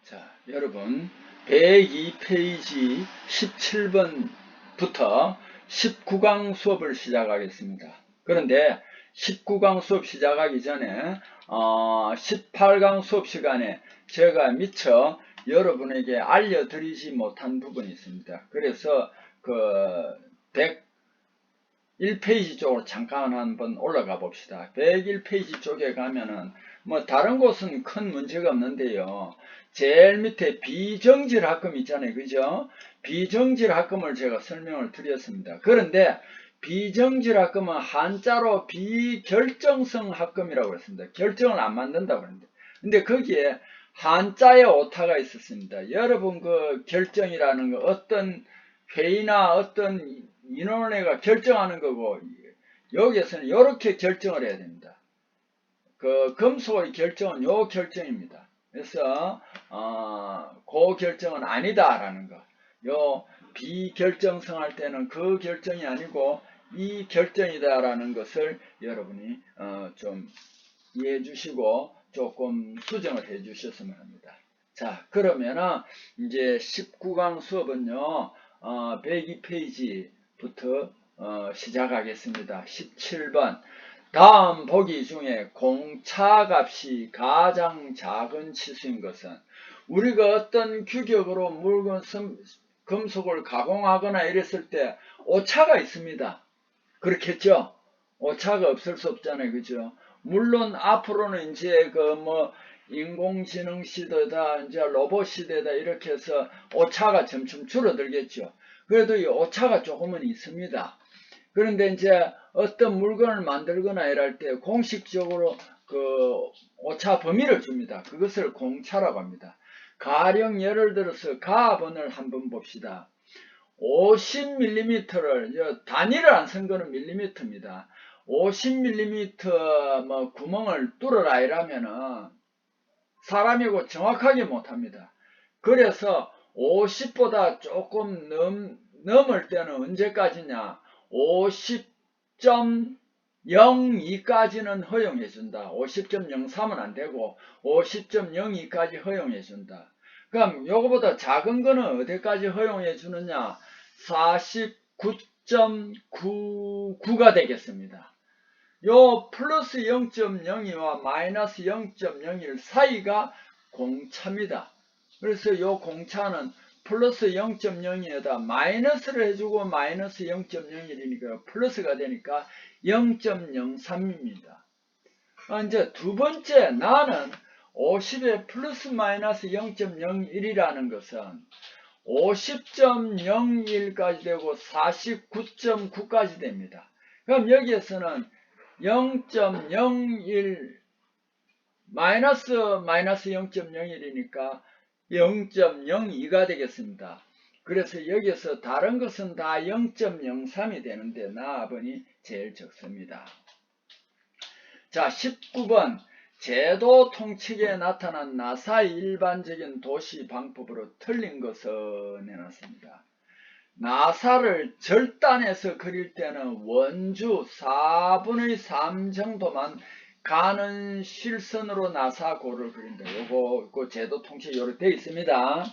자, 여러분 102페이지 17번부터 19강 수업을 시작하겠습니다. 그런데 19강 수업 시작하기 전에 18강 수업 시간에 제가 미처 여러분에게 알려드리지 못한 부분이 있습니다. 그래서 그 101페이지 쪽으로 잠깐 한번 올라가 봅시다. 101페이지 쪽에 가면은 뭐 다른 곳은 큰 문제가 없는데요. 제일 밑에 비정질 합금 있잖아요. 그죠? 비정질 합금을 제가 설명을 드렸습니다. 그런데 비정질 합금은 한자로 비결정성 합금이라고 했습니다. 결정을 안 만든다고 했는데. 근데 거기에 한자에 오타가 있었습니다. 여러분 그 결정이라는 거 어떤 회의나 어떤 인원회가 결정하는 거고, 여기에서는 이렇게 결정을 해야 됩니다. 그 금속의 결정은 요 결정입니다. 그래서 그 결정은 아니다라는 거. 요 비결정성 할 때는 그 결정이 아니고 이 결정이다라는 것을 여러분이 좀 이해해 주시고 조금 수정을 해 주셨으면 합니다. 자, 그러면은 이제 19강 수업은요 102페이지부터 시작하겠습니다. 17번 다음 보기 중에 공차값이 가장 작은 치수인 것은, 우리가 어떤 규격으로 물건 금속을 가공하거나 이랬을 때 오차가 있습니다. 그렇겠죠? 오차가 없을 수 없잖아요. 그죠? 물론 앞으로는 이제 그 뭐 인공지능 시대다, 이제 로봇 시대다 이렇게 해서 오차가 점점 줄어들겠죠. 그래도 이 오차가 조금은 있습니다. 그런데 이제 어떤 물건을 만들거나 이럴 때 공식적으로 그 오차 범위를 줍니다. 그것을 공차라고 합니다. 가령 예를 들어서 가번을 한번 봅시다. 50mm를 단위를 안 쓴 거는 밀리미터입니다. 50mm 뭐 구멍을 뚫어라 이러면은 사람이고 정확하게 못합니다. 그래서 50보다 조금 넘을 때는 언제까지냐? 50.02까지는 허용해준다. 50.03은 안되고 50.02까지 허용해준다. 그럼 요거보다 작은 거는 어디까지 허용해주느냐? 49.99가 되겠습니다. 요 플러스 0.02와 마이너스 0.01 사이가 공차입니다. 그래서 요 공차는 플러스 0.02에다 마이너스를 해주고 마이너스 0.01이니까 플러스가 되니까 0.03입니다. 이제 두 번째, 나는 50에 플러스 마이너스 0.01이라는 것은 50.01까지 되고 49.9까지 됩니다. 그럼 여기에서는 0.01 마이너스 0.01이니까 0.02가 되겠습니다. 그래서 여기서 다른 것은 다 0.03이 되는데 나번이 제일 적습니다. 자, 19번 제도 통치기에 나타난 나사의 일반적인 도시 방법으로 틀린 것을 내놨습니다. 나사를 절단해서 그릴 때는 원주 4분의 3 정도만 가는 실선으로 나사고를 그린다. 요거 제도 통치 요렇게 되어 있습니다.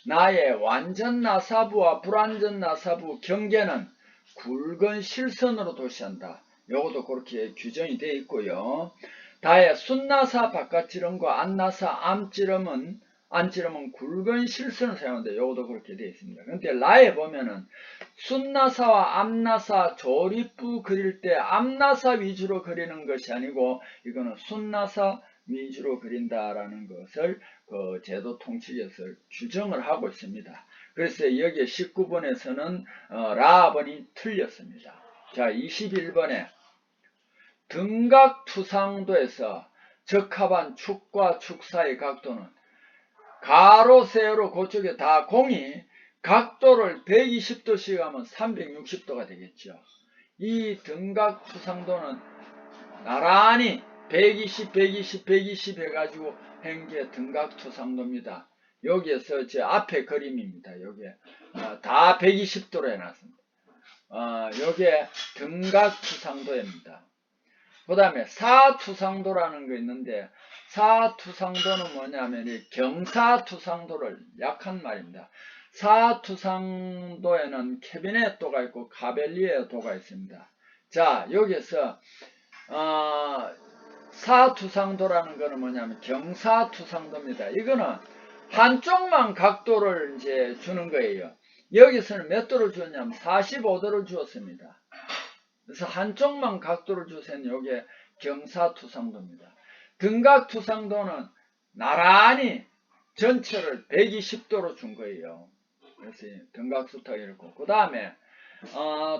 나의 완전 나사부와 불완전 나사부 경계는 굵은 실선으로 도시한다. 요것도 그렇게 규정이 되어 있고요. 다의 순나사 바깥지름과 안나사 안지름은 굵은 실선을 사용한다. 요것도 그렇게 되어 있습니다. 그런데 라에 보면은 순나사와 앞나사 조립부 그릴 때 앞나사 위주로 그리는 것이 아니고 이거는 순나사 위주로 그린다라는 것을 그 제도 통치에서 규정을 하고 있습니다. 그래서 여기 19번에서는 라번이 틀렸습니다. 자, 21번에 등각투상도에서 적합한 축과 축 사이 각도는 가로 세로 그쪽에 다 공이 각도를 120도씩 하면 360도가 되겠죠. 이 등각투상도는 나란히 120, 120, 120 해가지고 한 게 등각투상도입니다. 여기에서 제 앞에 그림입니다. 여기에 다 120도로 해놨습니다. 여기에 등각투상도입니다. 그 다음에 사투상도라는 거 있는데, 사투상도는 뭐냐면 이 경사투상도를 약한 말입니다. 사투상도에는 캐비넷도가 있고 가벨리에도가 있습니다. 자, 여기서 사투상도라는 거는 뭐냐면 경사투상도입니다. 이거는 한쪽만 각도를 이제 주는 거예요. 여기서는 몇 도를 주었냐면 45도를 주었습니다. 그래서 한쪽만 각도를 주세요. 이게 경사투상도입니다. 등각투상도는 나란히 전체를 120도로 준 거예요. 그래서 등각수탁이 이렇고, 그 다음에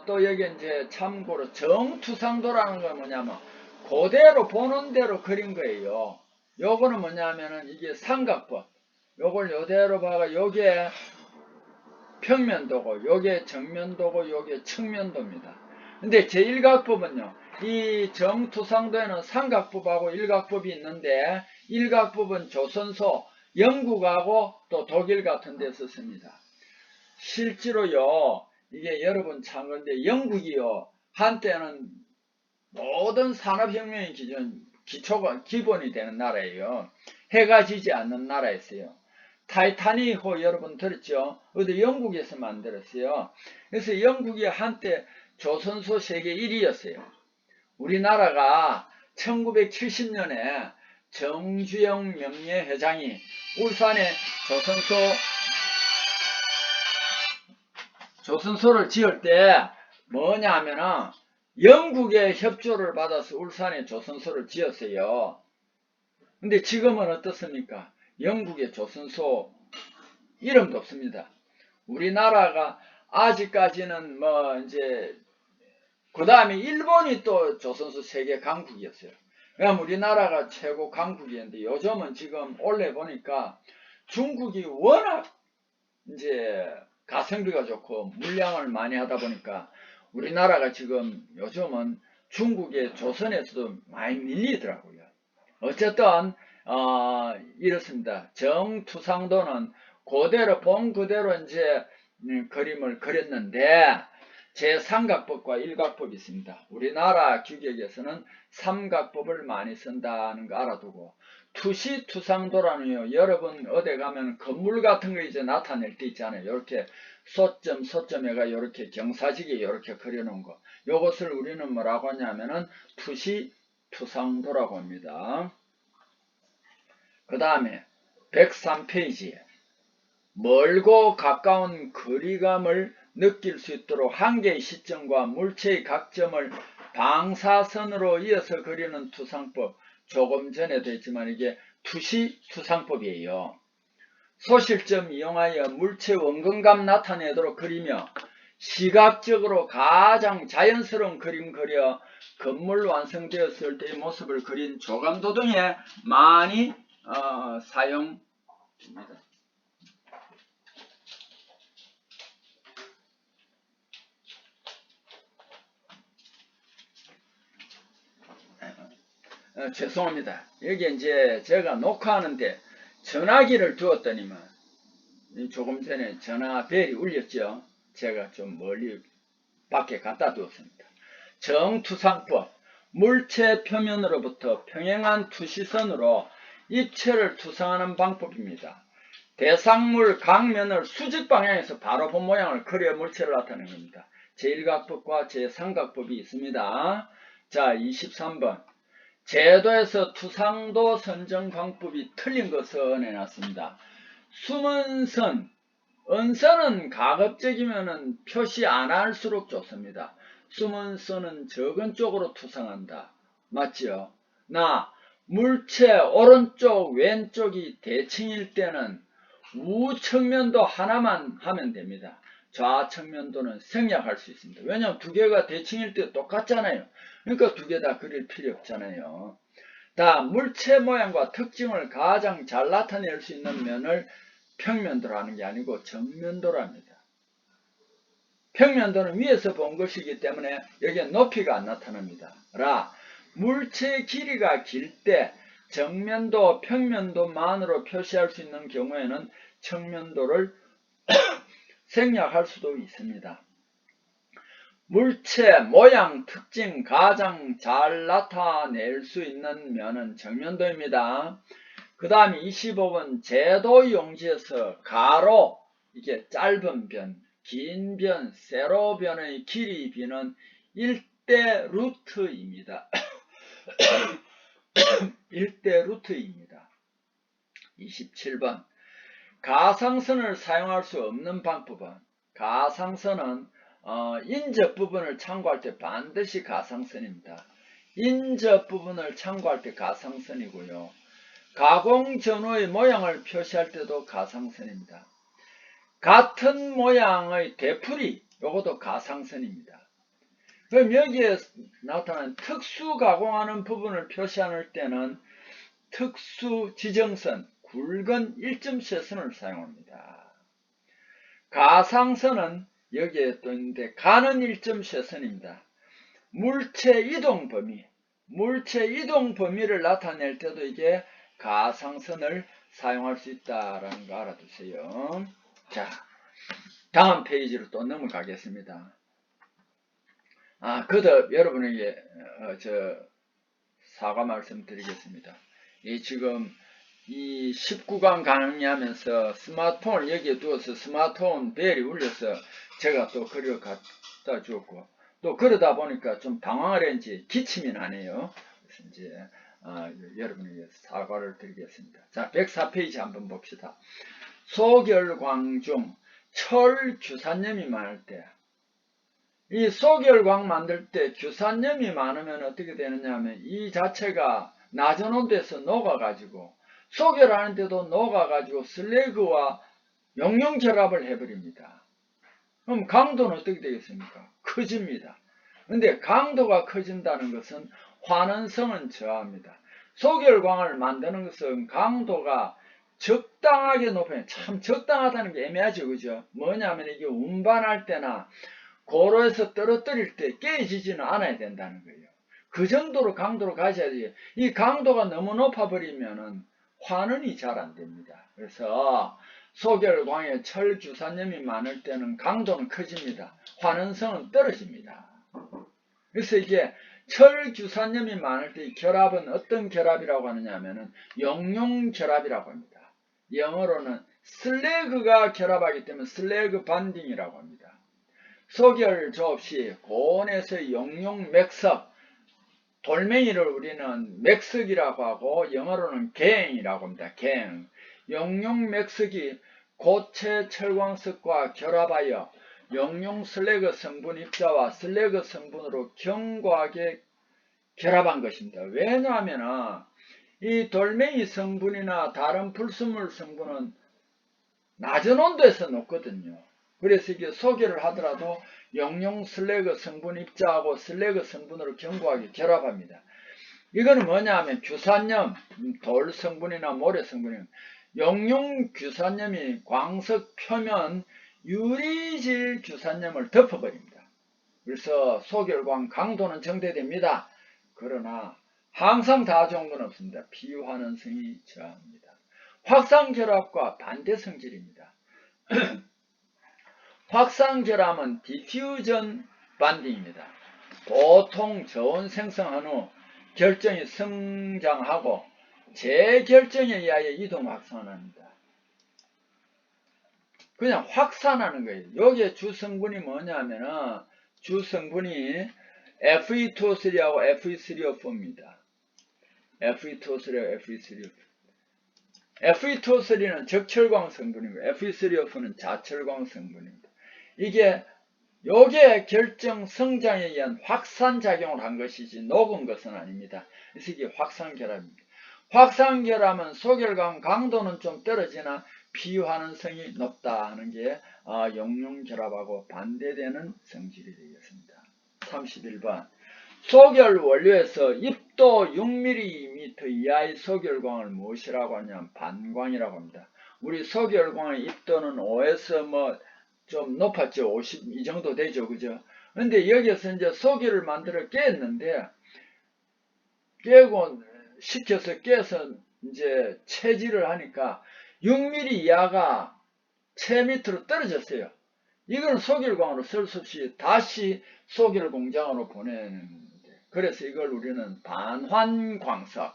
또 여기 이제 참고로 정투상도라는 건 뭐냐면 그대로 보는 대로 그린 거예요. 요거는 뭐냐면은 이게 삼각법. 요걸 요대로 봐가 요게 평면도고 요게 정면도고 요게 측면도입니다. 근데 제1각법은요, 이 정투상도에는 삼각법하고 일각법이 있는데, 일각법은 조선소, 영국하고 또 독일 같은 데 썼습니다. 실제로요, 이게 여러분 참 건데, 영국이요, 한때는 모든 산업혁명의 기초가 기본이 되는 나라예요. 해가 지지 않는 나라였어요. 타이타닉호 여러분 들었죠? 어디 영국에서 만들었어요. 그래서 영국이 한때 조선소 세계 1위였어요. 우리나라가 1970년에 정주영 명예회장이 울산에 조선소를 지을 때 뭐냐 하면은 영국의 협조를 받아서 울산에 조선소를 지었어요. 근데 지금은 어떻습니까? 영국의 조선소 이름도 없습니다. 우리나라가 아직까지는 뭐 이제 그 다음에 일본이 또 조선소 세계 강국이었어요. 그럼 우리나라가 최고 강국이었는데 요즘은 지금 올해 보니까 중국이 워낙 이제 가성비가 좋고 물량을 많이 하다 보니까 우리나라가 지금 요즘은 중국의 조선에서도 많이 밀리더라고요. 어쨌든 이렇습니다. 정투상도는 그대로 본 그대로 이제 그림을 그렸는데 제3각법과 일각법이 있습니다. 우리나라 규격에서는 삼각법을 많이 쓴다는 거 알아두고, 투시투상도라는요, 여러분 어디 가면 건물 같은 거 이제 나타낼 때 있잖아요. 이렇게 소점에가 이렇게 경사지게 이렇게 그려놓은 거, 요것을 우리는 뭐라고 하냐면은 투시투상도라고 합니다. 그 다음에 103페이지에 멀고 가까운 거리감을 느낄 수 있도록 한 개의 시점과 물체의 각점을 방사선으로 이어서 그리는 투상법, 조금 전에도 했지만 이게 투시투상법이에요. 소실점 이용하여 물체 원근감 나타내도록 그리며 시각적으로 가장 자연스러운 그림 그려 건물 완성되었을 때의 모습을 그린 조감도 등에 많이 사용됩니다. 죄송합니다. 여기 이제 제가 녹화하는데 전화기를 두었더니만 조금 전에 전화벨이 울렸죠. 제가 좀 멀리 밖에 갖다 두었습니다. 정투상법, 물체 표면으로부터 평행한 투시선으로 입체를 투상하는 방법입니다. 대상물 강면을 수직 방향에서 바로 본 모양을 그려 물체를 나타내는 겁니다. 제1각법과 제3각법이 있습니다. 자, 23번. 제도에서 투상도 선정 방법이 틀린 것을 내놨습니다. 숨은 선, 은선은 가급적이면 표시 안 할수록 좋습니다. 숨은 선은 적은 쪽으로 투상한다. 맞죠? 물체 오른쪽 왼쪽이 대칭일 때는 우측면도 하나만 하면 됩니다. 좌측면도는 생략할 수 있습니다. 왜냐하면 두 개가 대칭일 때 똑같잖아요. 그러니까 두 개 다 그릴 필요 없잖아요. 물체 모양과 특징을 가장 잘 나타낼 수 있는 면을 평면도로 하는 게 아니고 정면도로 합니다. 평면도는 위에서 본 것이기 때문에 여기에 높이가 안 나타납니다. 물체의 길이가 길 때 정면도, 평면도만으로 표시할 수 있는 경우에는 측면도를 생략할 수도 있습니다. 물체 모양 특징 가장 잘 나타낼 수 있는 면은 정면도입니다. 그 다음에 25번 제도 용지에서 가로, 이게 짧은 변, 긴 변, 세로 변의 길이 비는 1대 루트입니다. 1대 루트입니다. 27번 가상선을 사용할 수 없는 방법은, 가상선은 인접 부분을 참고할 때 반드시 가상선입니다. 인접 부분을 참고할 때 가상선이고요. 가공 전후의 모양을 표시할 때도 가상선입니다. 같은 모양의 되풀이, 요것도 가상선입니다. 그럼 여기에 나타난 특수 가공하는 부분을 표시할 때는 특수 지정선, 굵은 일점세선을 사용합니다. 가상선은 여기에 또 있는데 가는 일점세선입니다. 물체 이동 범위, 물체 이동 범위를 나타낼 때도 이게 가상선을 사용할 수 있다라는 거 알아두세요. 자, 다음 페이지로 또 넘어가겠습니다. 그도 여러분에게 사과 말씀드리겠습니다. 지금 이 19강 강의하면서 스마트폰을 여기에 두어서 스마트폰 벨이 울려서 제가 또 글을 갖다 주었고, 또 그러다 보니까 좀 당황을 했는지 기침이 나네요. 그래서 이제 여러분에게 사과를 드리겠습니다. 자, 104페이지 한번 봅시다. 소결광 중 철 규산염이 많을 때, 이 소결광 만들 때 규산염이 많으면 어떻게 되느냐 하면 이 자체가 낮은 온도에서 녹아가지고 소결하는데도 녹아가지고 슬래그와 용융 결합을 해버립니다. 그럼 강도는 어떻게 되겠습니까? 커집니다. 근데 강도가 커진다는 것은 환원성은 저하입니다. 소결광을 만드는 것은 강도가 적당하게 높아요. 참 적당하다는 게 애매하죠, 그죠? 뭐냐면 이게 운반할 때나 고로에서 떨어뜨릴 때 깨지지는 않아야 된다는 거예요. 그 정도로 강도로 가셔야지. 이 강도가 너무 높아버리면은 환원이 잘 안 됩니다. 그래서 소결광에 철규산염이 많을 때는 강도는 커집니다. 환원성은 떨어집니다. 그래서 이게 철규산염이 많을 때 이 결합은 어떤 결합이라고 하느냐 하면은 용융결합이라고 합니다. 영어로는 슬래그가 결합하기 때문에 슬래그 반딩이라고 합니다. 소결 조업시 고온에서 용융 맥석, 돌멩이를 우리는 맥석이라고 하고 영어로는 갱이라고 합니다. 갱. 용융 맥석이 고체 철광석과 결합하여 용융 슬래그 성분 입자와 슬래그 성분으로 견고하게 결합한 것입니다. 왜냐하면 이 돌멩이 성분이나 다른 불순물 성분은 낮은 온도에서 녹거든요. 그래서 이게 소결을 하더라도 용융 슬래그 성분 입자하고 슬래그 성분으로 견고하게 결합합니다. 이거는 뭐냐 하면 규산염, 돌 성분이나 모래 성분이, 용융 규산염이 광석 표면 유리질 규산염을 덮어버립니다. 그래서 소결광 강도는 정대됩니다. 그러나 항상 다 좋은 건 없습니다. 비환원성이 저하입니다. 확산결합과 반대 성질입니다. 확산결합은 디퓨전 반딩입니다. 보통 저온 생성한 후 결정이 성장하고 재결정에 의하여 이동 확산합니다. 그냥 확산하는 거예요. 여기에 주성분이 뭐냐면은 주성분이 Fe2O3하고 Fe3O4입니다. Fe2O3하고 Fe3O4. Fe2O3는 적철광 성분이고 Fe3O4는 자철광 성분입니다. 이게 요게 결정 성장에 의한 확산작용을 한 것이지 녹은 것은 아닙니다. 그래서 이게 확산결합입니다. 확산결합은 소결광 강도는 좀 떨어지나 비환원성이 높다 하는 게 용융결합하고 반대되는 성질이 되겠습니다. 31번 소결 원료에서 입도 6mm 이하의 소결광을 무엇이라고 하냐면 반광이라고 합니다. 우리 소결광의 입도는 5에서 좀 높았죠. 50 이 정도 되죠. 그죠? 근데 여기서 이제 소결을 만들어 깼는데 깨고 식혀서 깨서 이제 체질을 하니까 6mm 이하가 채 밑으로 떨어졌어요. 이걸 소결광으로 쓸 수 없이 다시 소결 공장으로 보내는데, 그래서 이걸 우리는 반환광석,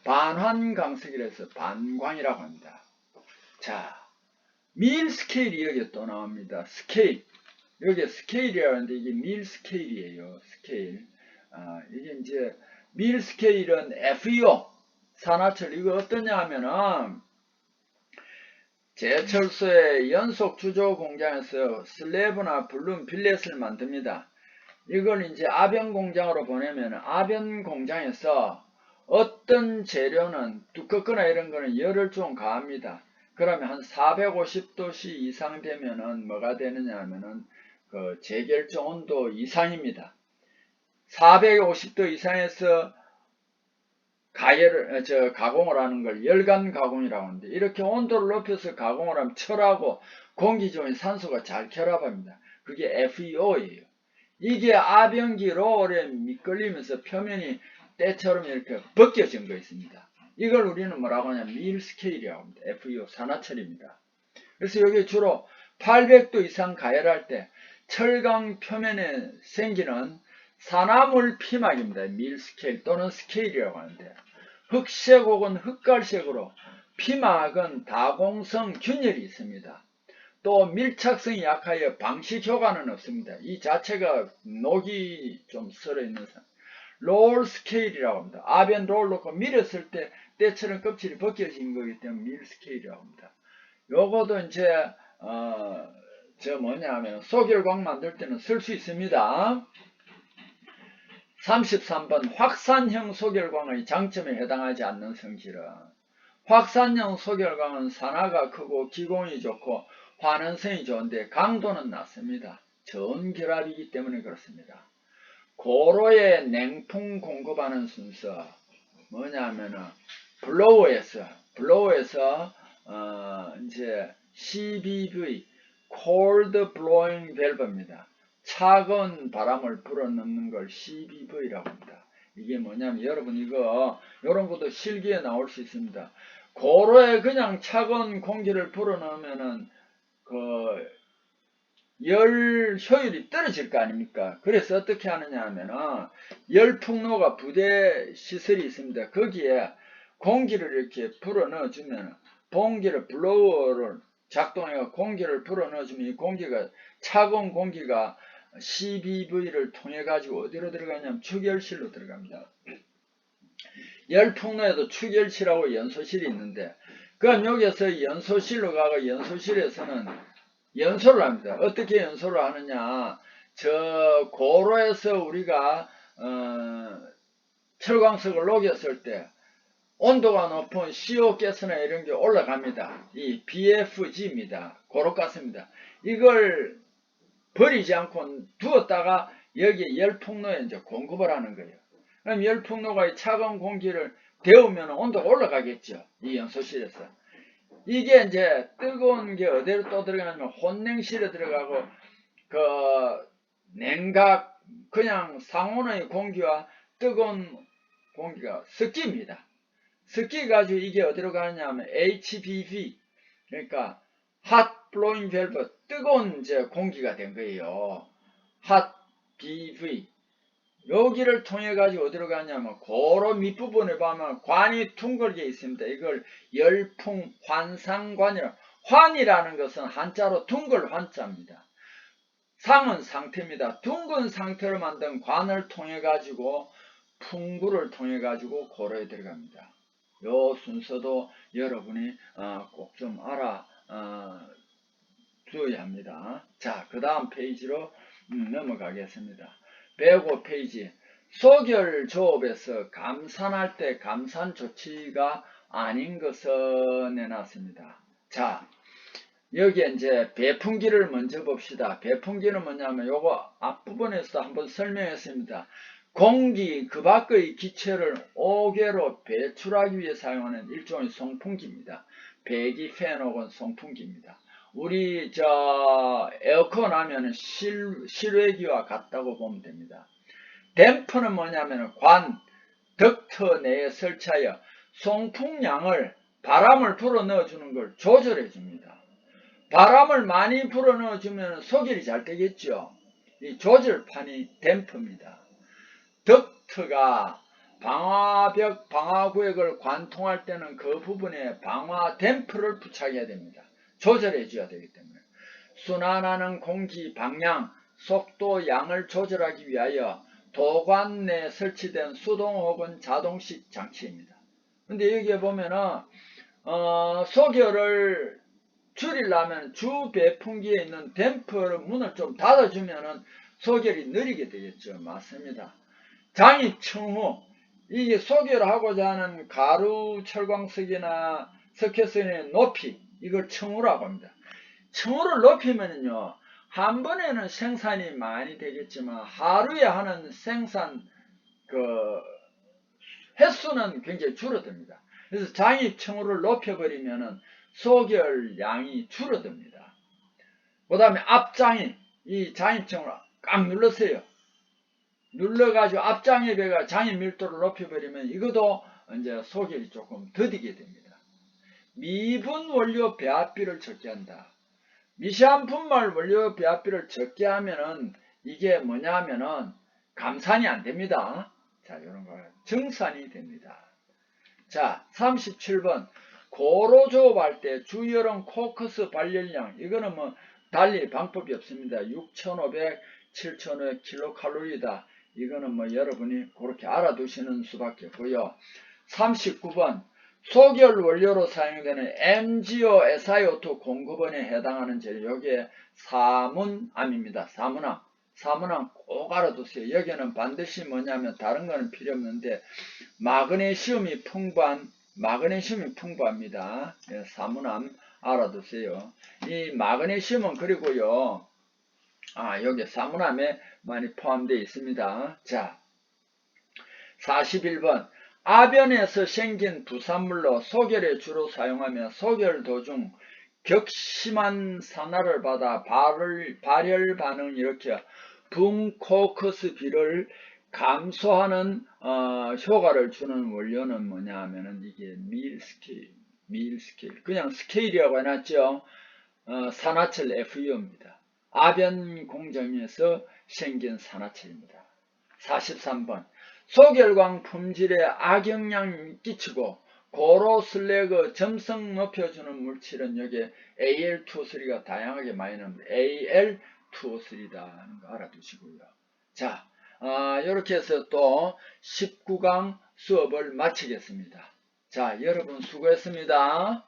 반환광석이라서 반광이라고 합니다. 자, 밀 스케일이 여기 또 나옵니다. 스케일. 여기 스케일이라고 하는데 이게 밀 스케일이에요. 스케일. 이게 이제 밀 스케일은 FEO, 산화철. 이거 어떠냐 하면은 제철소의 연속 주조 공장에서 슬래브나 블룸 빌렛을 만듭니다. 이걸 이제 아변 공장으로 보내면 아변 공장에서 어떤 재료는 두껍거나 이런 거는 열을 좀 가합니다. 그러면 한 450도씨 이상 되면은 뭐가 되느냐 하면은 그 재결정 온도 이상입니다. 450도 이상에서 가공을 하는 걸 열간 가공이라고 하는데, 이렇게 온도를 높여서 가공을 하면 철하고 공기 중에 산소가 잘 결합합니다. 그게 FEO예요. 이게 아변기로 오래 미끌리면서 표면이 때처럼 이렇게 벗겨진 거 있습니다. 이걸 우리는 뭐라고 하냐면 밀 스케일이라고 합니다. FEO 산화철입니다. 그래서 여기 주로 800도 이상 가열할 때 철강 표면에 생기는 산화물 피막입니다. 밀 스케일 또는 스케일이라고 하는데, 흑색 혹은 흑갈색으로 피막은 다공성 균열이 있습니다. 또 밀착성이 약하여 방식 효과는 없습니다. 이 자체가 녹이 좀 썰어있는 롤 스케일이라고 합니다. 아변 롤 놓고 밀었을 때 때처럼 껍질이 벗겨진 거기 때문에 밀 스케일이라고 합니다. 요거도 이제 뭐냐면 소결광 만들 때는 쓸 수 있습니다. 33번 확산형 소결광의 장점에 해당하지 않는 성질은, 확산형 소결광은 산화가 크고 기공이 좋고 환원성이 좋은데 강도는 낮습니다. 전결합이기 때문에 그렇습니다. 고로에 냉풍 공급하는 순서 뭐냐면은 블로우에서 이제 CBV Cold Blowing Valve입니다. 차가운 바람을 불어넣는 걸 CBV라고 합니다. 이게 뭐냐면 여러분 이거 이런 것도 실기에 나올 수 있습니다. 고로에 그냥 차가운 공기를 불어넣으면은 그 열 효율이 떨어질 거 아닙니까? 그래서 어떻게 하느냐 하면은 열풍로가 부대 시설이 있습니다. 거기에 공기를 이렇게 불어넣어 주면, 공기를 블로워를 작동해서 공기를 불어넣어 주면 이 공기가, 차가운 공기가 CBV를 통해 가지고 어디로 들어가냐면 축열실로 들어갑니다. 열풍로에도 축열실하고 연소실이 있는데, 그럼 여기서 연소실로 가고 연소실에서는 연소를 합니다. 어떻게 연소를 하느냐, 저 고로에서 우리가 철광석을 녹였을 때 온도가 높은 CO 가스나 이런 게 올라갑니다. 이 BFG입니다. 고로가스입니다. 이걸 버리지 않고 두었다가 여기에 열풍로에 이제 공급을 하는 거예요. 그럼 열풍로가 차가운 공기를 데우면 온도가 올라가겠죠. 이 연소실에서. 이게 이제 뜨거운 게 어디로 또 들어가냐면 혼냉실에 들어가고, 그 냉각, 그냥 상온의 공기와 뜨거운 공기가 섞입니다. 섞여가지고 이게 어디로 가느냐면 HBV, 그러니까 Hot Blowing Valve, 뜨거운 이제 공기가 된 거예요. Hot BV. 여기를 통해 가지고 어디로 가냐면 고로 밑부분에 보면 관이 둥글게 있습니다. 이걸 열풍 환상관이라, 환이라는 것은 한자로 둥글 환자입니다. 상은 상태입니다. 둥근 상태로 만든 관을 통해 가지고 풍부를 통해 가지고 고로에 들어갑니다. 요 순서도 여러분이 꼭 좀 알아 두어야 합니다. 자, 그 다음 페이지로 넘어가겠습니다. 105페이지. 소결조업에서 감산할 때 감산 조치가 아닌 것을 내놨습니다. 자, 여기에 이제 배풍기를 먼저 봅시다. 배풍기는 뭐냐면 요거 앞부분에서 한번 설명했습니다. 공기 그 밖의 기체를 5개로 배출하기 위해 사용하는 일종의 송풍기입니다. 배기 팬 혹은 송풍기입니다. 우리 에어컨 하면은 실외기와 같다고 보면 됩니다. 댐퍼는 뭐냐면 덕트 내에 설치하여 송풍량을, 바람을 불어 넣어주는 걸 조절해 줍니다. 바람을 많이 불어넣어 주면 소결이 잘 되겠죠. 이 조절판이 댐프입니다. 덕트가 방화벽, 방화구역을 관통할 때는 그 부분에 방화 댐프를 부착해야 됩니다. 조절해 줘야 되기 때문에. 순환하는 공기 방향, 속도, 양을 조절하기 위하여 도관 내에 설치된 수동 혹은 자동식 장치입니다. 근데 여기에 보면은 소결을 줄이려면 주 배풍기에 있는 댐퍼 문을 좀 닫아주면은 소결이 느리게 되겠죠. 맞습니다. 장입 청후, 이게 소결하고자 하는 가루 철광석이나 석회선의 높이, 이걸 청후라고 합니다. 청후를 높이면요, 한 번에는 생산이 많이 되겠지만 하루에 하는 생산 횟수는 굉장히 줄어듭니다. 그래서 장입 청후를 높여버리면은 소결 양이 줄어듭니다. 그 다음에 앞장입, 이 장입 청후를 꽉 눌러세요. 눌러가지고 앞장입에가 장입 밀도를 높여버리면 이것도 이제 소결이 조금 더디게 됩니다. 미분 원료 배합비를 적게 한다. 미세한 분말 원료 배합비를 적게 하면은 이게 뭐냐 하면은 감산이 안 됩니다. 자, 이런 거 정산이 됩니다. 자, 37번. 고로 조업할 때 주열은 코크스 발열량, 이거는 뭐 달리 방법이 없습니다. 6,500, 7,500 킬로칼로리다. 이거는 뭐 여러분이 그렇게 알아두시는 수밖에 없고요. 39번. 소결 원료로 사용되는 MgO, SiO2 공급원에 해당하는 재료, 여기에 사문암입니다. 사문암. 사문암 꼭 알아두세요. 여기는 반드시 뭐냐면 다른 거는 필요 없는데 마그네슘이 풍부합니다. 예, 사문암 알아두세요. 이 마그네슘은 그리고요, 여기 사문암에 많이 포함되어 있습니다. 자, 41번. 아변에서 생긴 부산물로 소결에 주로 사용하며 소결 도중 격심한 산화를 받아 발열 반응을 일으켜 붕코크스비를 감소하는 효과를 주는 원료는 뭐냐 하면은 이게 밀스케일, 그냥 스케일이라고 해놨죠. 산화철 FU입니다. 아변 공정에서 생긴 산화철입니다. 43번. 소결광 품질에 악영향 끼치고 고로 슬래그 점성 높여주는 물질은 여기에 AL2O3가 다양하게 많이 나옵니다. AL2O3다 하는 거 알아두시고요. 자, 이렇게 해서 또 19강 수업을 마치겠습니다. 자, 여러분 수고했습니다.